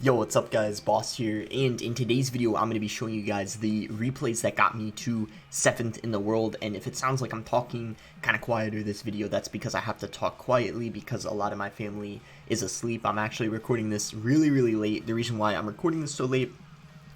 Yo, what's up guys, Boss here, and in today's video I'm going to be showing you guys the replays that got me to 7th in the world. And if it sounds like I'm talking kind of quieter this video, that's because I have to talk quietly because a lot of my family is asleep. I'm actually recording this really late. The reason why I'm recording this so late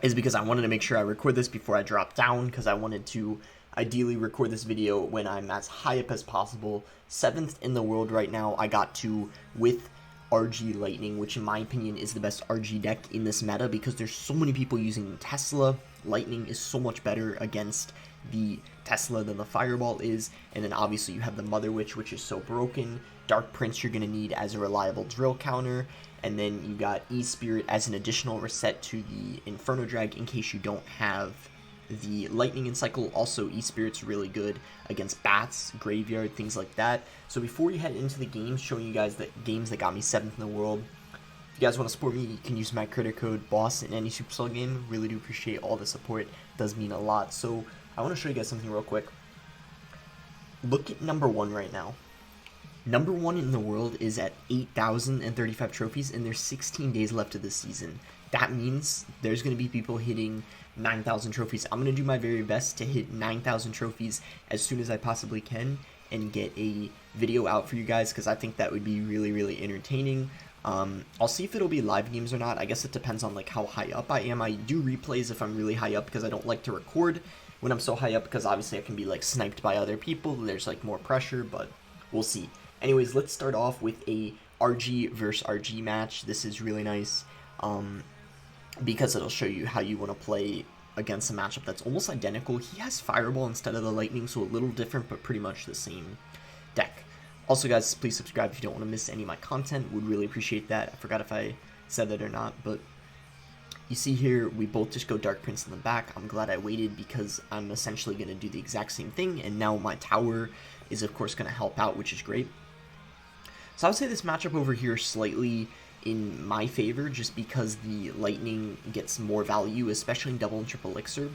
is because I wanted to make sure I record this before I drop down, because I wanted to ideally record this video when I'm as high up as possible. 7th in the world right now. I got to with RG Lightning, which in my opinion is the best RG deck in this meta because there's so many people using Tesla. Lightning is so much better against the Tesla than the Fireball is, and then obviously you have the Mother Witch, which is so broken. Dark Prince you're going to need as a reliable drill counter, and then you got E-Spirit as an additional reset to the Inferno Drag in case you don't have the Lightning in cycle. Also, E-Spirit's really good against bats, graveyard, things like that. So before we head into the games, showing you guys the games that got me 7th in the world, if you guys want to support me, you can use my credit code BOSS in any Supercell game. Really do appreciate all the support. It does mean a lot. So I want to show you guys something real quick. Look at number 1 right now. Number 1 in the world is at 8,035 trophies, and there's 16 days left of the season. That means there's going to be people hitting 9,000 trophies. I'm going to do my very best to hit 9,000 trophies as soon as I possibly can and get a video out for you guys, because I think that would be really entertaining. I'll see if it'll be live games or not. I guess it depends on like how high up I am. I do replays if I'm really high up because I don't like to record when I'm so high up, because obviously I can be like sniped by other people. There's like more pressure, but we'll see. Anyways, let's start off with a RG versus RG match. This is really nice because it'll show you how you want to play against a matchup that's almost identical. He has Fireball instead of the Lightning, so a little different, but pretty much the same deck. Also, guys, please subscribe if you don't want to miss any of my content. Would really appreciate that. I forgot if I said that or not, but you see here, we both just go Dark Prince in the back. I'm glad I waited because I'm essentially going to do the exact same thing, and now my tower is, of course, going to help out, which is great. So I would say this matchup over here slightly in my favor, just because the Lightning gets more value, especially in double and triple elixir,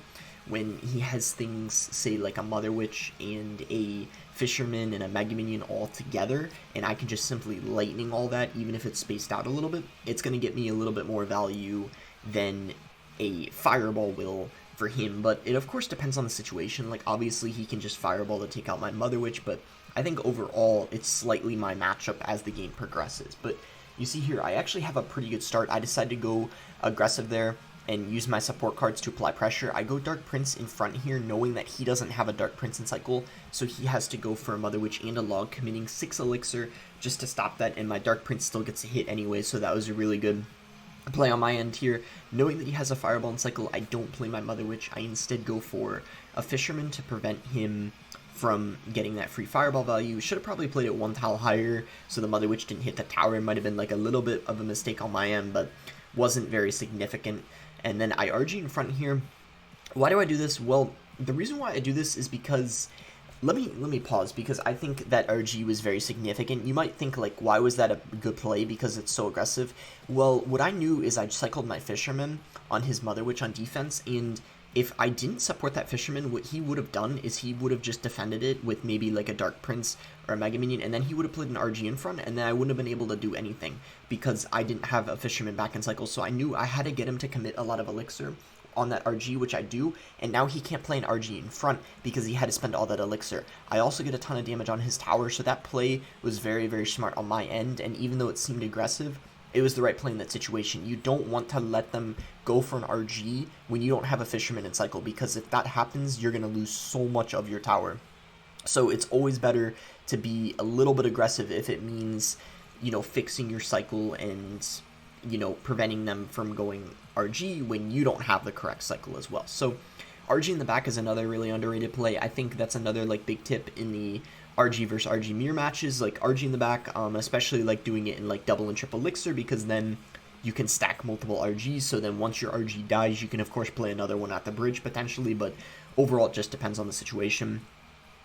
when he has things, say, like a Mother Witch and a Fisherman and a Mega Minion all together, and I can just simply Lightning all that, even if it's spaced out a little bit. It's going to get me a little bit more value than a Fireball will for him, but it of course depends on the situation. Like, obviously he can just Fireball to take out my Mother Witch, but I think overall it's slightly my matchup as the game progresses. But you see here, I actually have a pretty good start. I decided to go aggressive there and use my support cards to apply pressure. I go Dark Prince in front here, knowing that he doesn't have a Dark Prince in cycle, so he has to go for a Mother Witch and a Log, committing 6 elixir just to stop that, and my Dark Prince still gets a hit anyway, so that was a really good play on my end here. Knowing that he has a Fireball in cycle, I don't play my Mother Witch. I instead go for a Fisherman to prevent him from getting that free Fireball value. Should have probably played it 1 tile higher so the Mother Witch didn't hit the tower. It might have been like a little bit of a mistake on my end, but wasn't very significant. And then I RG in front here. Why do I do this? Well, the reason why I do this is because let me pause, because I think that RG was very significant. You might think, like, why was that a good play? Because it's so aggressive. Well, what I knew is I cycled my Fisherman on his Mother Witch on defense, and if I didn't support that Fisherman, what he would have done is he would have just defended it with maybe like a Dark Prince or a Mega Minion, and then he would have played an RG in front, and then I wouldn't have been able to do anything because I didn't have a Fisherman back in cycle. So I knew I had to get him to commit a lot of elixir on that RG, which I do, and now he can't play an RG in front because he had to spend all that elixir. I also get a ton of damage on his tower, so that play was very smart on my end, and even though it seemed aggressive, it was the right play in that situation. You don't want to let them go for an RG when you don't have a Fisherman in cycle, because if that happens, you're going to lose so much of your tower. So it's always better to be a little bit aggressive if it means, you know, fixing your cycle and, you know, preventing them from going RG when you don't have the correct cycle as well. So RG in the back is another really underrated play. I think that's another like big tip in the RG versus RG mirror matches, like RG in the back, especially like doing it in like double and triple elixir, because then you can stack multiple RGs, so then once your RG dies, you can of course play another one at the bridge potentially, but overall it just depends on the situation.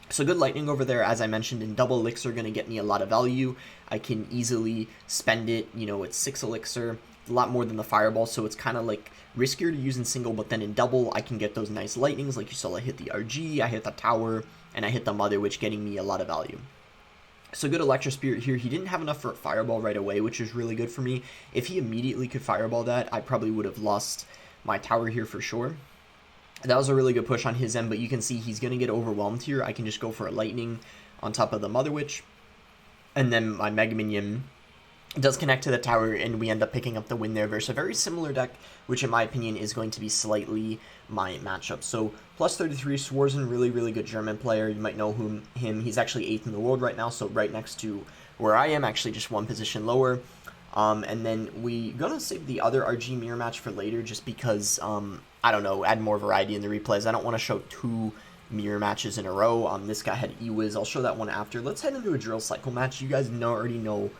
So good Lightning over there, as I mentioned, in double elixir, going to get me a lot of value. I can easily spend it, you know, it's 6 elixir, a lot more than the Fireball, so it's kind of like riskier to use in single, but then in double, I can get those nice Lightnings, like you saw I hit the RG, I hit the tower, and I hit the Mother Witch, getting me a lot of value. So good Electro Spirit here. He didn't have enough for a Fireball right away, which is really good for me. If he immediately could Fireball that, I probably would have lost my tower here for sure. That was a really good push on his end, but you can see he's going to get overwhelmed here. I can just go for a Lightning on top of the Mother Witch. And then my Mega Minion does connect to the tower, and we end up picking up the win there versus a very similar deck, which in my opinion is going to be slightly my matchup. So plus 33, Swarzen, really, really good German player. You might know him. He's actually 8th in the world right now, so right next to where I am, actually just one position lower. And then we gonna save the other RG mirror match for later, just because I don't know, add more variety in the replays. I don't want to show 2 mirror matches in a row. This guy had E-Wiz. I'll show that one after. Let's head into a Drill Cycle match. You guys already know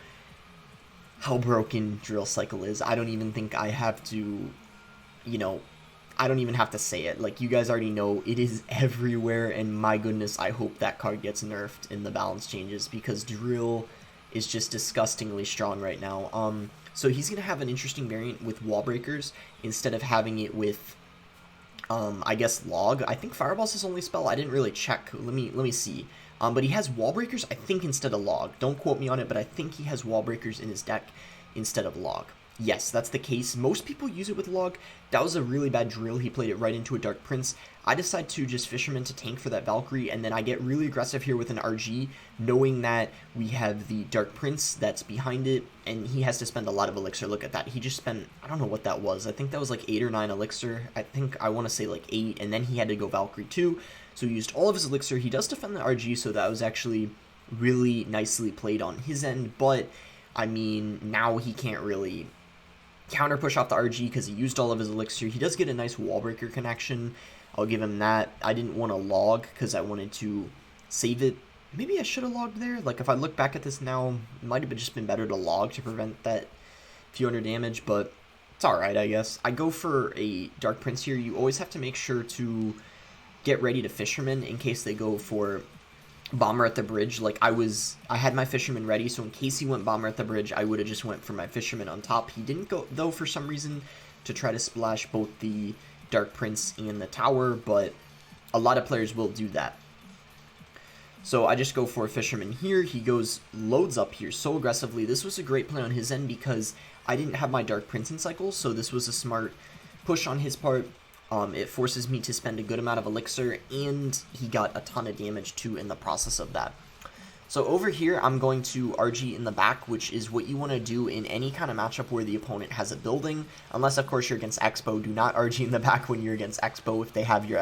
how broken Drill Cycle is. I don't even think I have to, you know, I don't even have to say it. Like, you guys already know it is everywhere, and my goodness, I hope that card gets nerfed in the balance changes, because Drill is just disgustingly strong right now. So he's going to have an interesting variant with Wall Breakers instead of having it with, I guess, Log. I think Fireball's his only spell. I didn't really check. Let me see. But he has Wall Breakers, I think, instead of Log. Don't quote me on it, but I think he has Wall Breakers in his deck instead of Log. Yes, that's the case. Most people use it with Log. That was a really bad drill. He played it right into a Dark Prince. I decide to just Fisherman to tank for that Valkyrie, and then I get really aggressive here with an RG, knowing that we have the Dark Prince that's behind it, and he has to spend a lot of Elixir. Look at that. He just spent, I don't know what that was. I think that was like 8 or 9 Elixir. I think I want to say like 8, and then he had to go Valkyrie too. So he used all of his Elixir. He does defend the RG, so that was actually really nicely played on his end, but I mean, now he can't really counter push off the RG because he used all of his Elixir. He does get a nice Wall Breaker connection. I'll give him that. I didn't want to log because I wanted to save it. Maybe I should have logged there. Like, if I look back at this now, it might have just been better to log to prevent that few hundred damage, but it's alright, I guess. I go for a Dark Prince here. You always have to make sure to get ready to Fisherman in case they go for Bomber at the bridge. Like, I had my Fisherman ready, so in case he went Bomber at the bridge, I would have just went for my Fisherman on top. He didn't go, though, for some reason, to try to splash both the Dark Prince and the tower, but a lot of players will do that. So I just go for a Fisherman here. He loads up here so aggressively. This was a great play on his end because I didn't have my Dark Prince in cycle, so this was a smart push on his part. It forces me to spend a good amount of Elixir, and he got a ton of damage too in the process of that. So over here, I'm going to RG in the back, which is what you want to do in any kind of matchup where the opponent has a building. Unless, of course, you're against Expo. Do not RG in the back when you're against Expo if they have their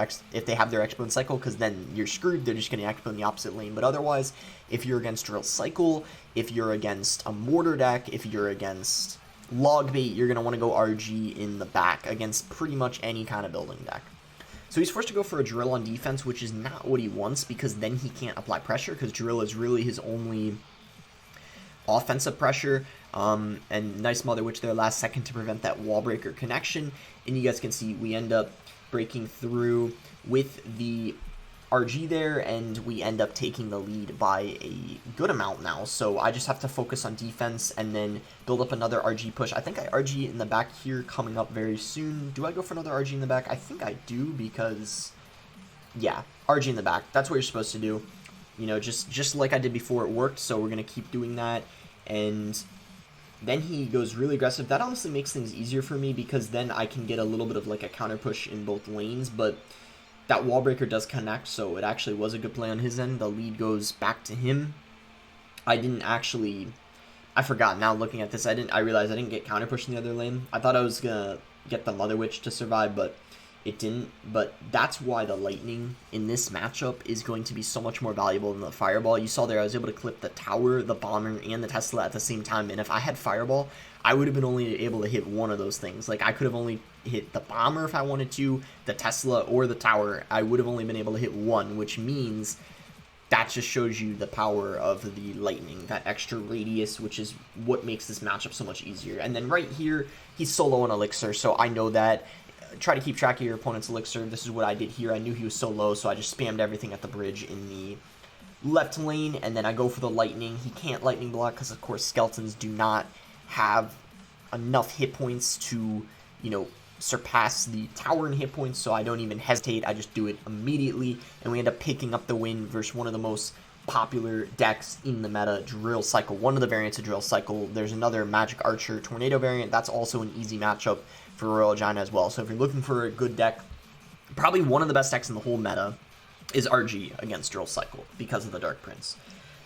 Expo in cycle, because then you're screwed. They're just getting Expo in the opposite lane. But otherwise, if you're against Drill Cycle, if you're against a Mortar deck, if you're against Log Bait, you're going to want to go RG in the back against pretty much any kind of building deck. So he's forced to go for a Drill on defense, which is not what he wants, because then he can't apply pressure, because Drill is really his only offensive pressure. And nice Mother Witch there last second to prevent that Wall Breaker connection. And you guys can see we end up breaking through with the RG there, and we end up taking the lead by a good amount now. So I just have to focus on defense and then build up another RG push. I think I RG in the back here coming up very soon. Do I go for another RG in the back? I think I do, because yeah, RG in the back. That's what you're supposed to do. You know, just like I did before, it worked, so we're going to keep doing that. And then he goes really aggressive. That honestly makes things easier for me, because then I can get a little bit of like a counter push in both lanes, but that Wall Breaker does connect, so it actually was a good play on his end. The lead goes back to him. I forgot now looking at this. I realized I didn't get counter push in the other lane. I thought I was gonna get the Mother Witch to survive, but it didn't. But that's why the Lightning in this matchup is going to be so much more valuable than the Fireball. You saw there I was able to clip the Tower, the Bomber, and the Tesla at the same time, and if I had Fireball, I would have been only able to hit one of those things. Like, I could have only hit the Bomber if I wanted to, the Tesla, or the Tower. I would have only been able to hit one, which means that just shows you the power of the Lightning, that extra radius, which is what makes this matchup so much easier. And then right here, he's solo on Elixir, so I know that. Try to keep track of your opponent's Elixir. This is what I did here. I knew he was so low, so I just spammed everything at the bridge in the left lane, and then I go for the Lightning. He can't Lightning block because, of course, Skeletons do not have enough hit points to, you know, surpass the Tower in hit points, so I don't even hesitate. I just do it immediately, and we end up picking up the win versus one of the most popular decks in the meta, Drill Cycle. One of the variants of Drill Cycle. There's another Magic Archer Tornado variant. That's also an easy matchup for Royal Giant as well. So if you're looking for a good deck, probably one of the best decks in the whole meta is RG against Drill Cycle because of the Dark Prince.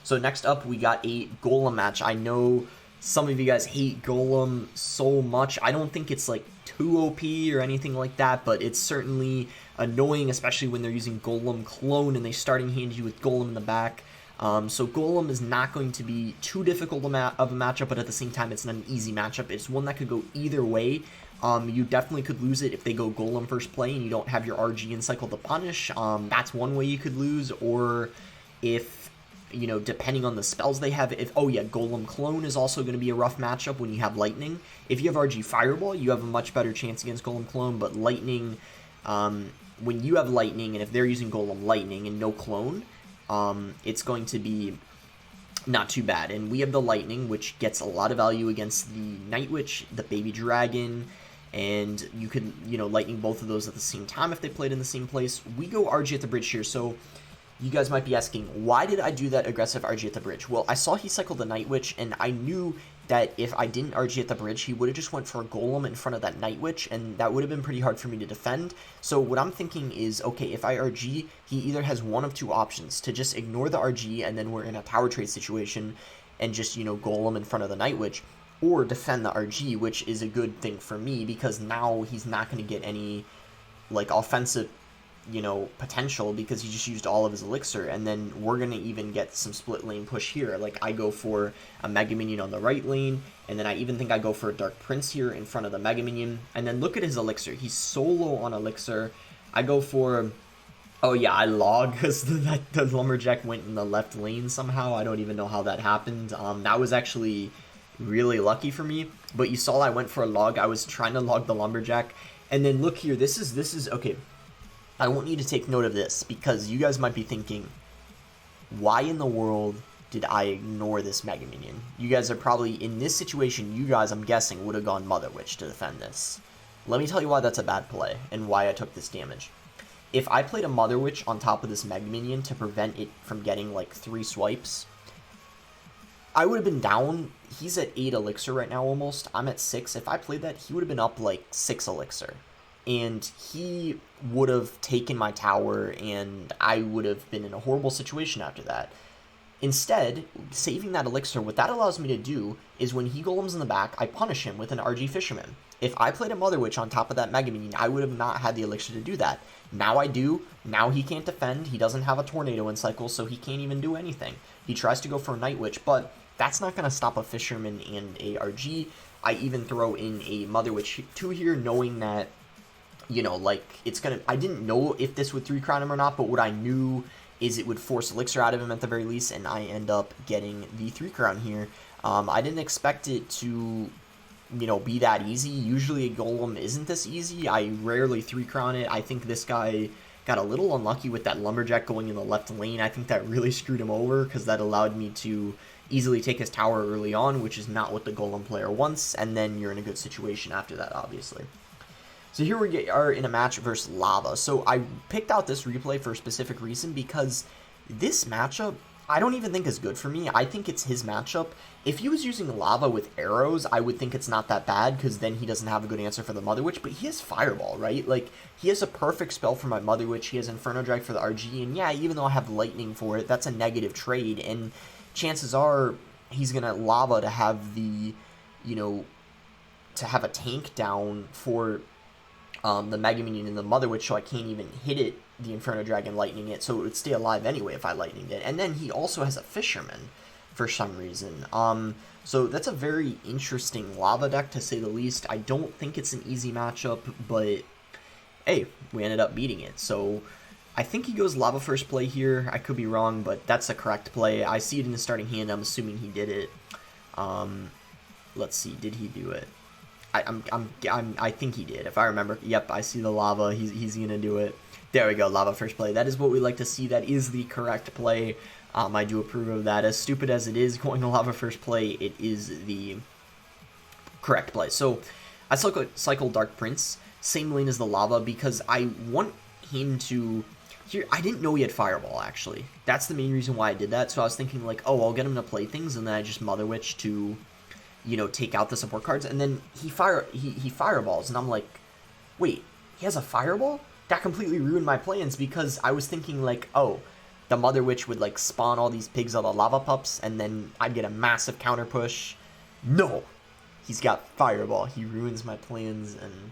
So next up, we got a Golem match. I know some of you guys hate Golem so much. I don't think it's like too OP or anything like that, but it's certainly annoying, especially when they're using Golem Clone and they starting hand you with Golem in the back. So Golem is not going to be too difficult of a matchup, but at the same time, it's not an easy matchup. It's one that could go either way. You definitely could lose it if they go Golem first play and you don't have your RG in cycle to punish. That's one way you could lose, or if, you know, depending on the spells they have, if, oh yeah, Golem Clone is also going to be a rough matchup when you have Lightning. If you have RG Fireball, you have a much better chance against Golem Clone, but Lightning, when you have Lightning, and if they're using Golem Lightning and no Clone, it's going to be not too bad. And we have the Lightning, which gets a lot of value against the Night Witch, the Baby Dragon, and you could, you know, Lightning both of those at the same time if they played in the same place. We go RG at the bridge here, so you guys might be asking, why did I do that aggressive RG at the bridge? Well, I saw he cycled the Night Witch, and I knew that if I didn't RG at the bridge, he would have just went for a Golem in front of that Night Witch, and that would have been pretty hard for me to defend. So what I'm thinking is, okay, if I RG, he either has one of two options, to just ignore the RG, and then we're in a tower trade situation, and just, you know, Golem in front of the Night Witch, or defend the RG, which is a good thing for me, because now he's not going to get any, like, offensive, you know, potential, because he just used all of his elixir, and then we're going to even get some split lane push here. Like, I go for a Mega Minion on the right lane, and then I even think I go for a Dark Prince here in front of the Mega Minion, and then look at his elixir. He's so low on elixir. I go for, oh yeah, I log, because the Lumberjack went in the left lane somehow. I don't even know how that happened. That was actually really lucky for me, but you saw I went for a log. I was trying to log the Lumberjack, and then look here, this is okay. I want you to take note of this, because you guys might be thinking, why in the world did I ignore this Mega Minion? You guys are probably, in this situation, you guys, I'm guessing, would have gone Mother Witch to defend this. Let me tell you why that's a bad play, and why I took this damage. If I played a Mother Witch on top of this Mega Minion to prevent it from getting, like, 3 swipes, I would have been down. He's at 8 elixir right now almost. I'm at 6. If I played that, he would have been up, like, 6 elixir. And he would have taken my tower, and I would have been in a horrible situation after that. Instead, saving that elixir, what that allows me to do is when he golems in the back, I punish him with an RG Fisherman. If I played a Mother Witch on top of that Mega Minion, I would have not had the elixir to do that. Now I do. Now he can't defend. He doesn't have a Tornado in cycle, so he can't even do anything. He tries to go for a Night Witch, but that's not going to stop a Fisherman and a RG. I even throw in a Mother Witch 2 here, knowing that, you know, like, it's gonna, I didn't know if this would 3-crown him or not, but what I knew is it would force elixir out of him at the very least, and I end up getting the 3-crown here. I didn't expect it to, you know, be that easy. Usually a Golem isn't this easy. I rarely 3-crown it. I think this guy got a little unlucky with that Lumberjack going in the left lane. I think that really screwed him over, because that allowed me to easily take his tower early on, which is not what the Golem player wants, and then you're in a good situation after that, obviously. So here we are in a match versus Lava. So I picked out this replay for a specific reason, because this matchup I don't even think is good for me. I think it's his matchup. If he was using Lava with arrows, I would think it's not that bad, because then he doesn't have a good answer for the Mother Witch, but he has Fireball, right? Like, he has a perfect spell for my Mother Witch, he has Inferno Drag for the RG, and yeah, even though I have Lightning for it, that's a negative trade, and chances are he's gonna Lava to have the, you know, to have a tank down for the Mega Minion and the Mother Witch, so I can't even hit it, the Inferno Dragon lightning it, so it would stay alive anyway if I lightninged it. And then he also has a Fisherman for some reason. So that's a very interesting Lava deck, to say the least. I don't think it's an easy matchup, but hey, we ended up beating it. So I think he goes Lava first play here. I could be wrong, but that's the correct play. I see it in the starting hand. I'm assuming he did it. Let's see, did he do it? I think he did, if I remember. Yep, I see the Lava. He's gonna do it. There we go, Lava first play. That is what we like to see. That is the correct play. I do approve of that. As stupid as it is going to Lava first play, it is the correct play. So I cycle Dark Prince, same lane as the Lava, because I want him to here, I didn't know he had Fireball, actually. That's the main reason why I did that. So I was thinking, like, oh, I'll get him to play things, and then I just Mother Witch to, you know, take out the support cards. And then he Fireballs, and I'm like, wait, he has a Fireball? That completely ruined my plans, because I was thinking, like, oh, the Mother Witch would, like, spawn all these pigs out of Lava Pups, and then I'd get a massive counter push. No! He's got Fireball. He ruins my plans, and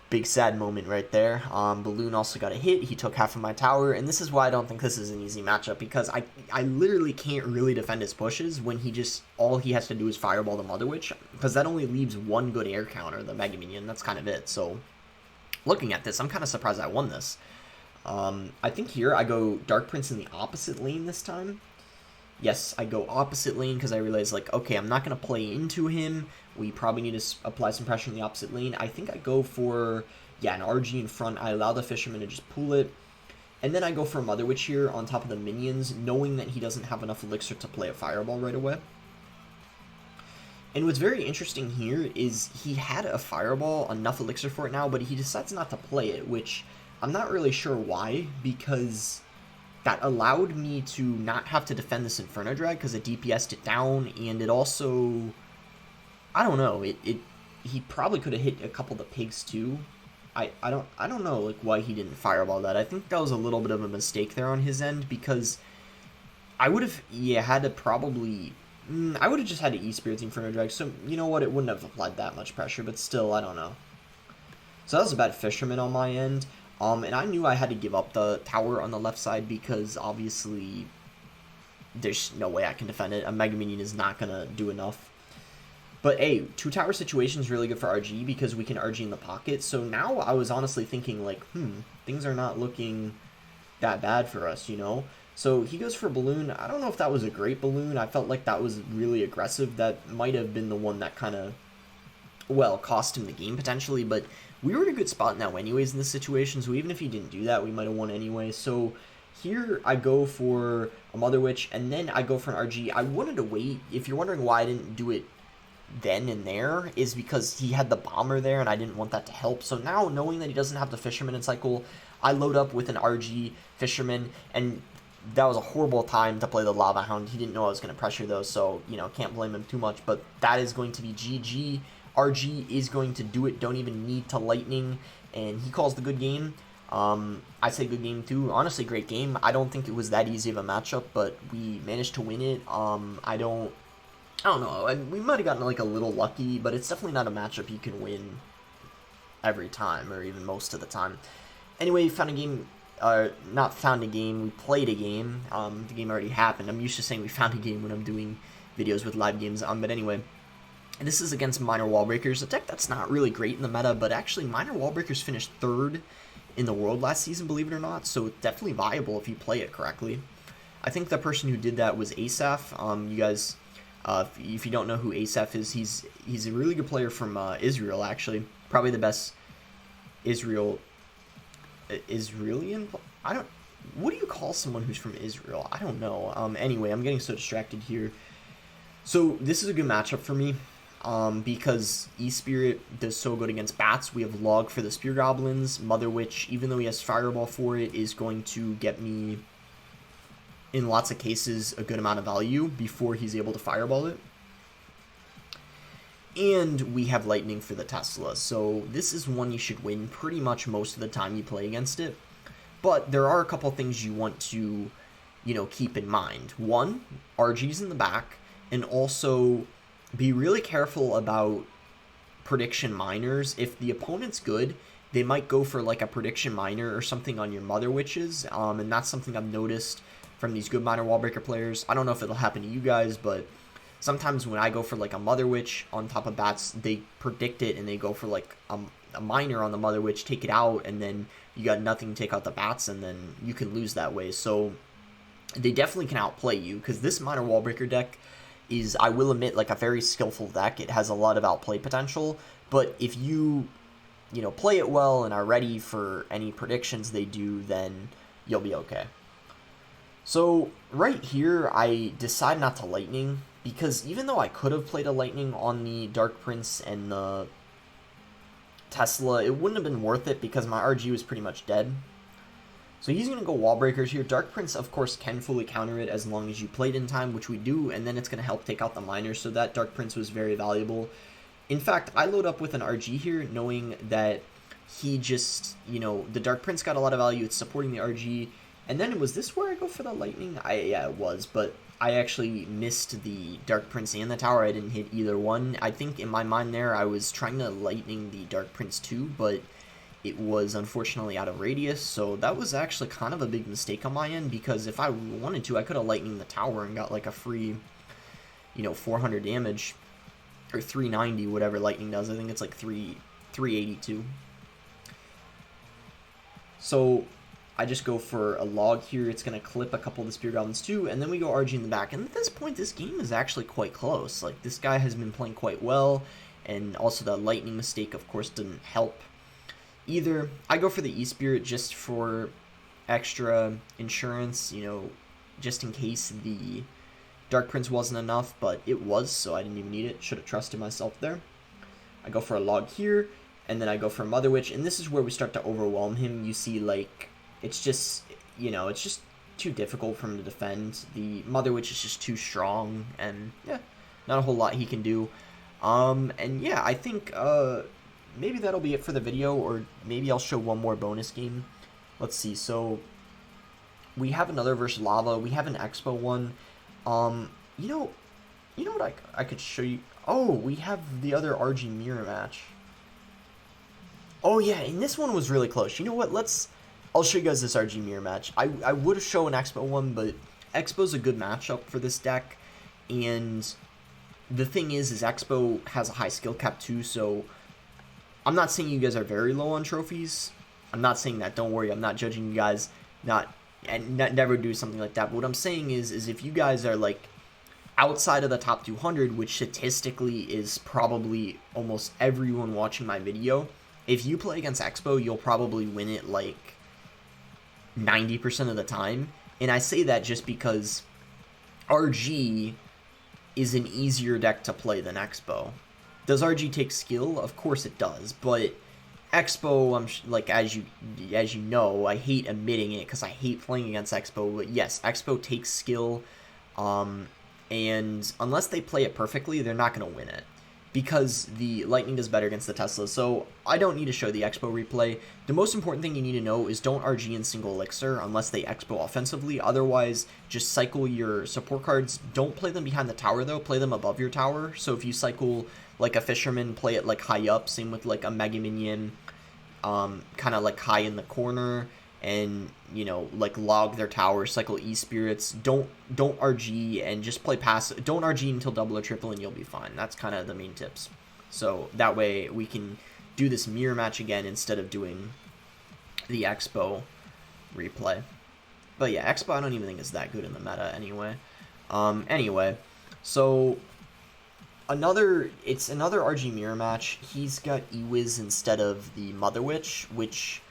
big sad moment right there. Balloon also got a hit. He took half of my tower, and this is why I don't think this is an easy matchup, because I literally can't really defend his pushes when he just, all he has to do is Fireball the Mother Witch, because that only leaves one good air counter, the Mega Minion. That's kind of it. So, looking at this, I'm kind of surprised I won this. I think here I go Dark Prince in the opposite lane this time. Yes, I go opposite lane because I realize, like, okay, I'm not going to play into him. We probably need to apply some pressure in the opposite lane. I think I go for, yeah, an RG in front. I allow the Fisherman to just pull it. And then I go for a Mother Witch here on top of the minions, knowing that he doesn't have enough Elixir to play a Fireball right away. And what's very interesting here is he had a Fireball, enough Elixir for it now, but he decides not to play it, which I'm not really sure why, because that allowed me to not have to defend this Inferno Drag because it DPS'd it down, and it also, I don't know, he probably could have hit a couple of the pigs too. I don't know, like, why he didn't Fireball that. I think that was a little bit of a mistake there on his end, because I would have, yeah, had to probably, I would have just had to E-Spirit the Inferno Drag, so you know what, it wouldn't have applied that much pressure, but still, I don't know. So that was a bad Fisherman on my end. And I knew I had to give up the tower on the left side because obviously there's no way I can defend it. A Mega Minion is not going to do enough. But hey, 2 tower situation is really good for RG because we can RG in the pocket. So now I was honestly thinking, like, things are not looking that bad for us, you know? So he goes for Balloon. I don't know if that was a great Balloon. I felt like that was really aggressive. That might have been the one that kind of, well, cost him the game potentially, but we were in a good spot now anyways in this situation, so even if he didn't do that, we might have won anyway. So here I go for a Mother Witch, and then I go for an RG. I wanted to wait. If you're wondering why I didn't do it then and there, is because he had the Bomber there, and I didn't want that to help. So now, knowing that he doesn't have the Fisherman in cycle, I load up with an RG Fisherman, and that was a horrible time to play the Lava Hound. He didn't know I was going to pressure those, so, you know, can't blame him too much, but that is going to be GG. RG is going to do it, don't even need to Lightning, and he calls the good game. I say good game too. Honestly, great game. I don't think it was that easy of a matchup, but we managed to win it. I don't know. We might have gotten like a little lucky, but it's definitely not a matchup you can win every time, or even most of the time. Anyway, found a game. Not found a game. We played a game. The game already happened. I'm used to saying we found a game when I'm doing videos with live games. But anyway. This is against Minor Wallbreakers, a deck that's not really great in the meta, but actually Minor Wallbreakers finished 3rd in the world last season, believe it or not, so definitely viable if you play it correctly. I think the person who did that was Asaph. You guys, if you don't know who Asaph is, he's a really good player from Israel, actually. Probably the best Israelian, what do you call someone who's from Israel? I don't know. Anyway, I'm getting so distracted here. So this is a good matchup for me. Because E-Spirit does so good against bats. We have Log for the Spear Goblins. Mother Witch, even though he has Fireball for it, is going to get me, in lots of cases, a good amount of value before he's able to Fireball it. And we have Lightning for the Tesla, so this is one you should win pretty much most of the time you play against it. But there are a couple things you want to, you know, keep in mind. One, RG's in the back, and also be really careful about prediction miners. If the opponent's good, they might go for like a prediction miner or something on your Mother Witches, and that's something I've noticed from these good Minor Wallbreaker players. I don't know if it'll happen to you guys, but sometimes when I go for like a Mother Witch on top of bats, they predict it and they go for like a miner on the Mother Witch, take it out, and then you got nothing to take out the bats, and then you can lose that way. So they definitely can outplay you, because this Minor Wallbreaker deck is, I will admit, like a very skillful deck. It has a lot of outplay potential, but if you know, play it well and are ready for any predictions they do, then you'll be okay. So right here, I decide not to Lightning, because even though I could have played a Lightning on the Dark Prince and the Tesla, it wouldn't have been worth it because my RG was pretty much dead. So he's going to go Wall Breakers here. Dark Prince, of course, can fully counter it as long as you played in time, which we do, and then it's going to help take out the miners, so that Dark Prince was very valuable. In fact, I load up with an RG here, knowing that he just, you know, the Dark Prince got a lot of value. It's supporting the RG. And then, was this where I go for the Lightning? Yeah, it was, but I actually missed the Dark Prince and the tower. I didn't hit either one. I think in my mind there, I was trying to Lightning the Dark Prince too, but it was unfortunately out of radius, so that was actually kind of a big mistake on my end, because if I wanted to, I could have Lightning the tower and got like a free, you know, 400 damage, or 390, whatever Lightning does. I think it's like 382. So I just go for a log here. It's going to clip a couple of the Spear Goblins too, and then we go RG in the back. And at this point, this game is actually quite close. Like, this guy has been playing quite well, and also that Lightning mistake, of course, didn't help either. I go for the E-Spirit just for extra insurance, you know, just in case the Dark Prince wasn't enough, but it was, so I didn't even need it. Should have trusted myself there. I go for a log here, and then I go for Mother Witch, and this is where we start to overwhelm him. You see, like, it's just, you know, it's just too difficult for him to defend. The Mother Witch is just too strong, and yeah, not a whole lot he can do. And yeah, I think, maybe that'll be it for the video, or maybe I'll show one more bonus game. Let's see, so we have another versus Lava. We have an Expo one. You know what I could show you? Oh, we have the other RG mirror match. Oh yeah, and this one was really close. You know what? I'll show you guys this RG mirror match. I would have shown an Expo one, but Expo's a good matchup for this deck, and the thing is Expo has a high skill cap too, so I'm not saying you guys are very low on trophies. I'm not saying that. Don't worry. I'm not judging you guys. Never do something like that. But what I'm saying is if you guys are like outside of the top 200, which statistically is probably almost everyone watching my video, if you play against Expo, you'll probably win it like 90% of the time. And I say that just because RG is an easier deck to play than Expo. Does RG take skill? Of course it does, but Expo, like, as you know, I hate admitting it because I hate playing against Expo, but yes, Expo takes skill, and unless they play it perfectly, they're not going to win it, because the Lightning does better against the Tesla. So I don't need to show the Expo replay. The most important thing you need to know is don't RG in single elixir unless they Expo offensively. Otherwise, just cycle your support cards. Don't play them behind the tower, though. Play them above your tower. So if you cycle like a Fisherman, play it like high up. Same with like a Mega Minion, kind of like high in the corner, and, you know, like log their tower, cycle E-Spirits. Don't RG and just play passive. Don't RG until double or triple and you'll be fine. That's kind of the main tips. So that way we can do this mirror match again instead of doing the Expo replay. But yeah, Expo I don't even think is that good in the meta anyway. Anyway, so it's another RG mirror match. He's got Ewiz instead of the Mother Witch, which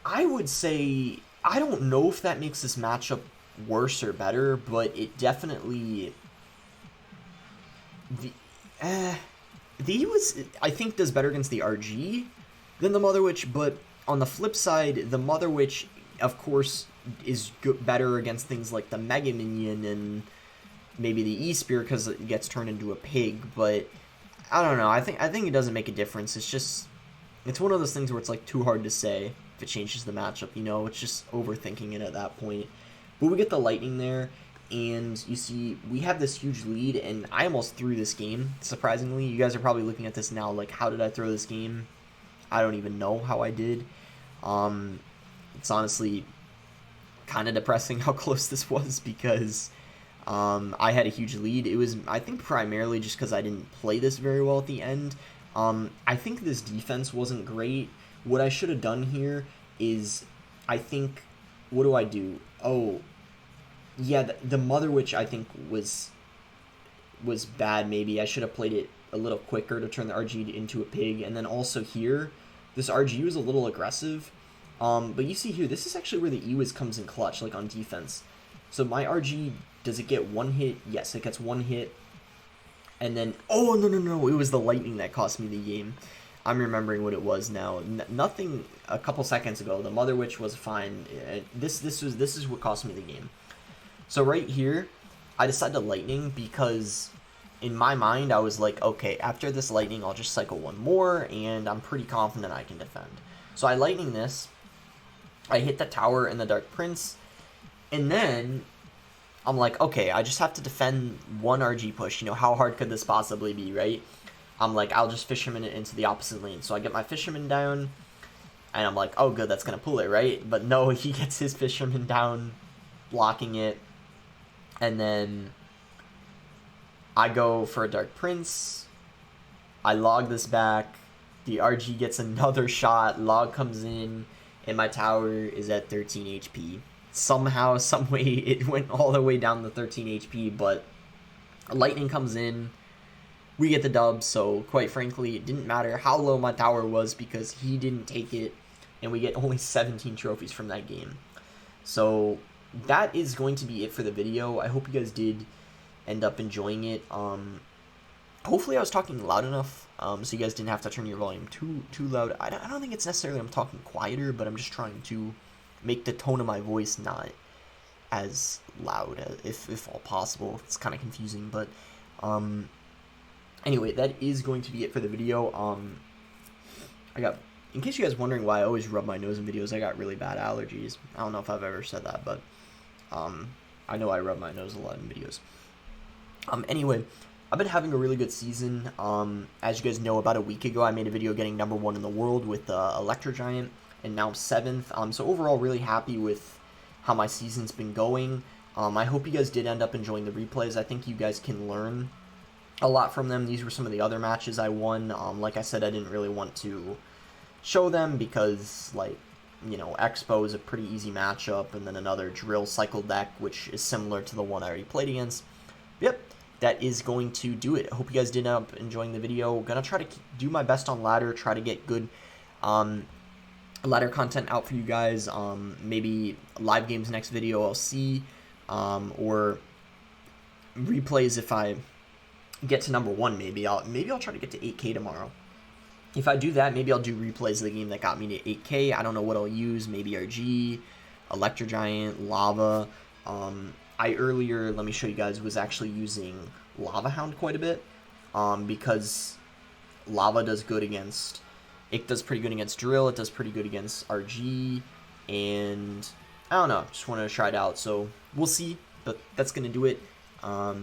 I would say, I don't know if that makes this matchup worse or better, but it definitely, the Ewiz, I think, does better against the RG than the Mother Witch, but on the flip side, the Mother Witch, of course, is better against things like the Mega Minion and maybe the E-Spear because it gets turned into a pig, but I don't know. I think it doesn't make a difference. It's just, it's one of those things where it's like too hard to say if it changes the matchup, you know? It's just overthinking it at that point. But we get the Lightning there, and you see we have this huge lead, and I almost threw this game, surprisingly. You guys are probably looking at this now like, how did I throw this game? I don't even know how I did. It's honestly kind of depressing how close this was, because I had a huge lead. It was, I think, primarily just because I didn't play this very well at the end. I think this defense wasn't great. What I should have done here is, I think, what do I do? Oh, yeah, the Mother Witch, I think, was bad, maybe. I should have played it a little quicker to turn the RG into a pig. And then also here, this RG was a little aggressive. But you see here, this is actually where the Ewiz comes in clutch, like on defense. So my RG, does it get one hit? Yes, it gets one hit. And then, oh, no, it was the Lightning that cost me the game. I'm remembering what it was now. Nothing a couple seconds ago. The Mother Witch was fine. This is what cost me the game. So right here, I decided to lightning because in my mind I was like, okay, after this lightning I'll just cycle one more and I'm pretty confident I can defend. So I lightning this. I hit the tower and the Dark Prince, and then I'm like, okay, I just have to defend one RG push. You know, how hard could this possibly be, right? I'm like, I'll just Fisherman it into the opposite lane. So I get my Fisherman down, and I'm like, oh, good, that's going to pull it, right? But no, he gets his Fisherman down, blocking it. And then I go for a Dark Prince. I log this back. The RG gets another shot. Log comes in, and my tower is at 13 HP. Somehow, someway, it went all the way down to 13 HP, but lightning comes in. We get the dub, so quite frankly, it didn't matter how low my tower was because he didn't take it, and we get only 17 trophies from that game. So that is going to be it for the video. I hope you guys did end up enjoying it. Hopefully I was talking loud enough so you guys didn't have to turn your volume too loud. I don't think it's necessarily I'm talking quieter, but I'm just trying to make the tone of my voice not as loud if all possible. It's kind of confusing, but anyway, that is going to be it for the video. In case you guys wondering why I always rub my nose in videos, I got really bad allergies. I don't know if I've ever said that, but I know I rub my nose a lot in videos. Anyway, I've been having a really good season. As you guys know, about a week ago, I made a video getting #1 in the world with Electro Giant, and now I'm 7th. So overall, really happy with how my season's been going. I hope you guys did end up enjoying the replays. I think you guys can learn a lot from them. These were some of the other matches I won. Like I said, I didn't really want to show them because, like, you know, Expo is a pretty easy matchup, and then another drill cycle deck, which is similar to the one I already played against. Yep, that is going to do it. I hope you guys did end up enjoying the video. Gonna try to do my best on ladder, try to get good ladder content out for you guys. Maybe live games next video I'll see, or replays if I get to #1. Maybe I'll try to get to 8K tomorrow. If I do that, maybe I'll do replays of the game that got me to 8K. I don't know what I'll use. Maybe RG, Electro Giant, Lava. I earlier, let me show you guys, was actually using Lava Hound quite a bit, because Lava does good against, it does pretty good against Drill, it does pretty good against RG, and I don't know, just wanted to try it out, so we'll see, but that's going to do it. I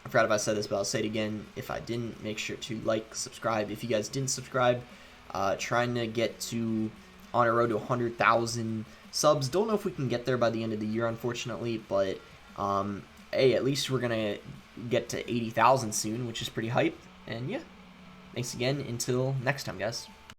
forgot if I said this, but I'll say it again. If I didn't, make sure to like, subscribe. If you guys didn't subscribe, trying to get to on a road to 100,000 subs. Don't know if we can get there by the end of the year, unfortunately, but hey, at least we're gonna get to 80,000 soon, which is pretty hype. And yeah, thanks again. Until next time, guys.